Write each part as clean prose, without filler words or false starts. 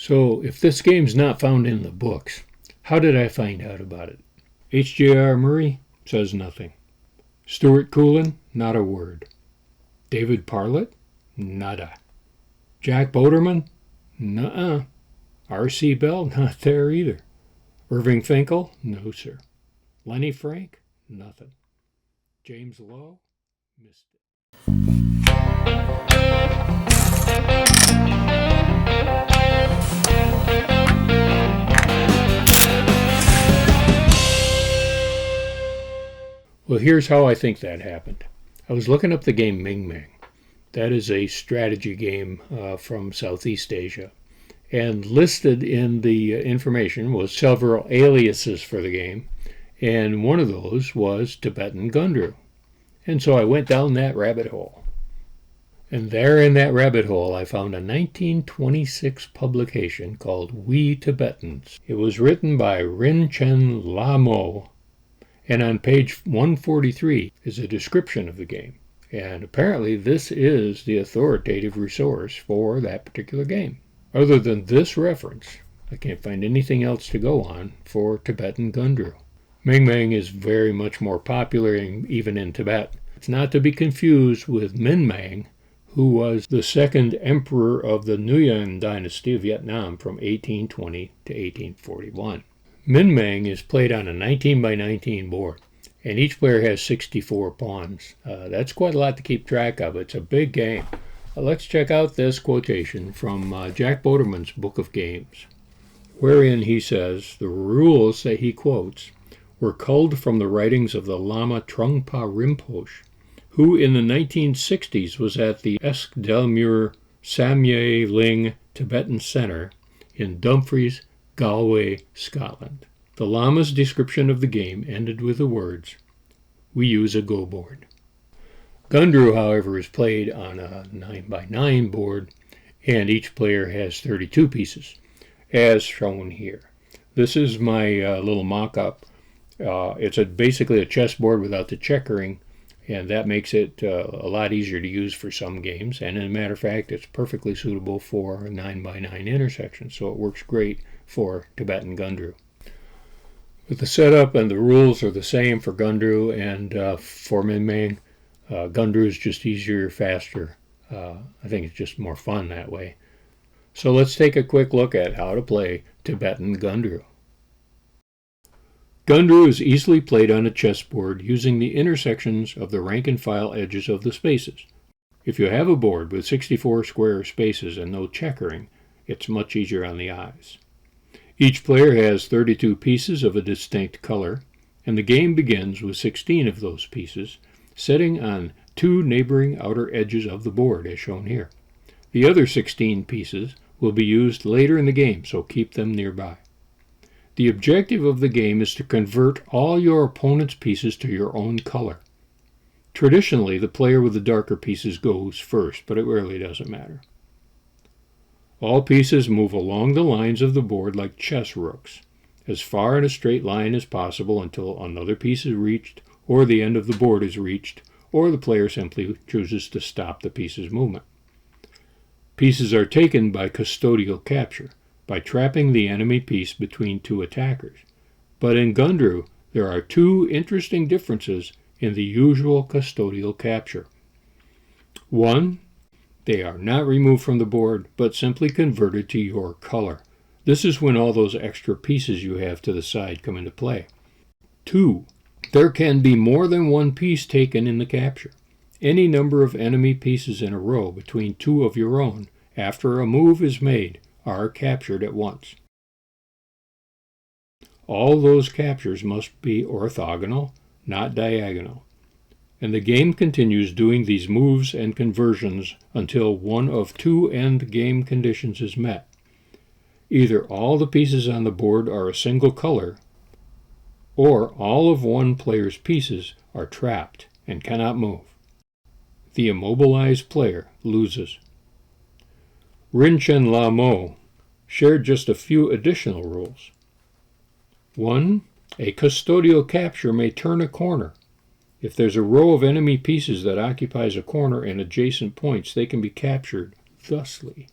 So, if this game's not found in the books, how did I find out about it? H.J.R. Murray says nothing. Stuart Coolin, not a word. David Parlett? Nada. Jack Boderman? Nuh-uh. R.C. Bell? Not there either. Irving Finkel? No, sir. Lenny Frank? Nothing. James Lowe? Missed it. Well, here's how I think that happened. I was looking up the game Ming-Mang. That is a strategy game from Southeast Asia. And listed in the information was several aliases for the game. And one of those was Tibetan Gundru. And so I went down that rabbit hole. And there in that rabbit hole, I found a 1926 publication called We Tibetans. It was written by Rinchen Lamo. And on page 143 is a description of the game. And apparently this is the authoritative resource for that particular game. Other than this reference, I can't find anything else to go on for Tibetan Gundru. Ming-Mang is very much more popular even in Tibet. It's not to be confused with Ming-Mang, who was the second emperor of the Nguyen dynasty of Vietnam from 1820 to 1841. Ming-Mang is played on a 19 by 19 board, and each player has 64 pawns. That's quite a lot to keep track of. It's a big game. Let's check out this quotation from Jack Boderman's Book of Games, wherein he says the rules that he quotes were culled from the writings of the Lama Trungpa Rinpoche, who in the 1960s was at the Eskdalmur Samye Ling Tibetan Center in Dumfries, Galway, Scotland. The Lama's description of the game ended with the words, "We use a go board." Gundru, however, is played on a 9 by 9 board, and each player has 32 pieces, as shown here. This is my little mock-up. It's basically a chessboard without the checkering, and that makes it a lot easier to use for some games. And as a matter of fact, it's perfectly suitable for 9 by 9 intersections, so it works great for Tibetan Gundru. But the setup and the rules are the same for Gundru and for Ming-Mang. Gundru is just easier, faster. I think it's just more fun that way. So let's take a quick look at how to play Tibetan Gundru. Gundru is easily played on a chessboard using the intersections of the rank-and-file edges of the spaces. If you have a board with 64 square spaces and no checkering, it's much easier on the eyes. Each player has 32 pieces of a distinct color, and the game begins with 16 of those pieces, sitting on 2 neighboring outer edges of the board, as shown here. The other 16 pieces will be used later in the game, so keep them nearby. The objective of the game is to convert all your opponent's pieces to your own color. Traditionally, the player with the darker pieces goes first, but it really doesn't matter. All pieces move along the lines of the board like chess rooks, as far in a straight line as possible until another piece is reached, or the end of the board is reached, or the player simply chooses to stop the piece's movement. Pieces are taken by custodial capture, by trapping the enemy piece between 2 attackers. But in Gundru, there are 2 interesting differences in the usual custodial capture. 1, they are not removed from the board, but simply converted to your color. This is when all those extra pieces you have to the side come into play. 2, there can be more than one piece taken in the capture. Any number of enemy pieces in a row between 2 of your own, after a move is made, are captured at once. All those captures must be orthogonal, not diagonal. And the game continues doing these moves and conversions until one of 2 end game conditions is met. Either all the pieces on the board are a single color, or all of one player's pieces are trapped and cannot move. The immobilized player loses. Rinchen Lamo shared just a few additional rules. 1, a custodial capture may turn a corner. If there's a row of enemy pieces that occupies a corner and adjacent points, they can be captured thusly.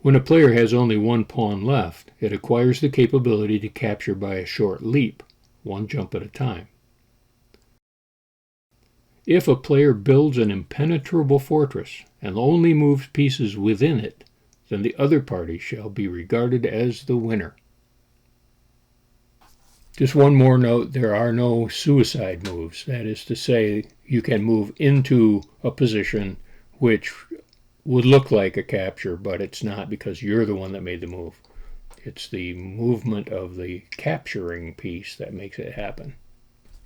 When a player has only one pawn left, it acquires the capability to capture by a short leap, one jump at a time. If a player builds an impenetrable fortress and only moves pieces within it, then the other party shall be regarded as the winner. Just one more note, there are no suicide moves. That is to say, you can move into a position which would look like a capture, but it's not because you're the one that made the move. It's the movement of the capturing piece that makes it happen.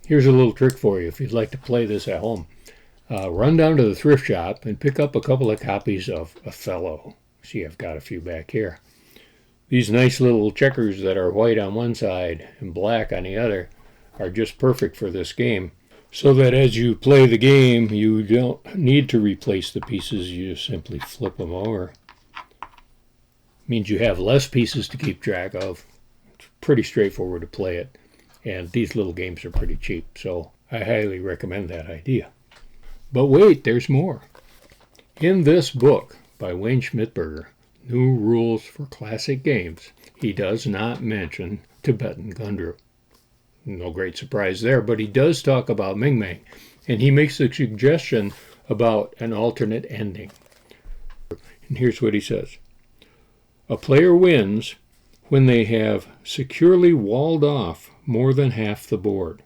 Here's a little trick for you if you'd like to play this at home. Run down to the thrift shop and pick up a couple of copies of Othello. See, I've got a few back here. These nice little checkers that are white on one side and black on the other are just perfect for this game, so that as you play the game, you don't need to replace the pieces, you just simply flip them over. Means you have less pieces to keep track of. It's pretty straightforward to play it. And these little games are pretty cheap, so I highly recommend that idea. But wait, there's more. In this book by Wayne Schmidberger, New Rules for Classic Games, he does not mention Tibetan Gundru. No great surprise there, but he does talk about Ming-Mang, and he makes a suggestion about an alternate ending. And here's what he says. A player wins when they have securely walled off more than half the board.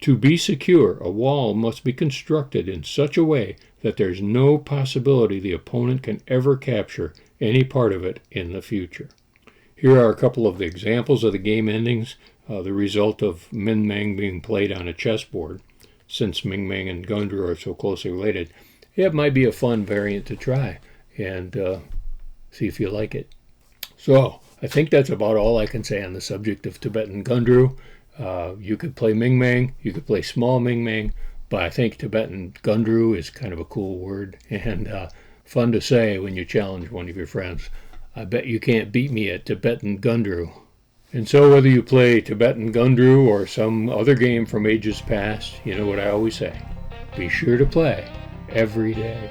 To be secure, a wall must be constructed in such a way that there's no possibility the opponent can ever capture any part of it in the future. Here are a couple of the examples of the game endings, the result of Ming-Mang being played on a chessboard. Since Ming-Mang and Gundru are so closely related, it might be a fun variant to try and see if you like it. So, I think that's about all I can say on the subject of Tibetan Gundru. You could play Ming-Mang, you could play small Ming-Mang, but I think Tibetan Gundru is kind of a cool word and fun to say when you challenge one of your friends. I bet you can't beat me at Tibetan Gundru. And so whether you play Tibetan Gundru or some other game from ages past, you know what I always say. Be sure to play every day.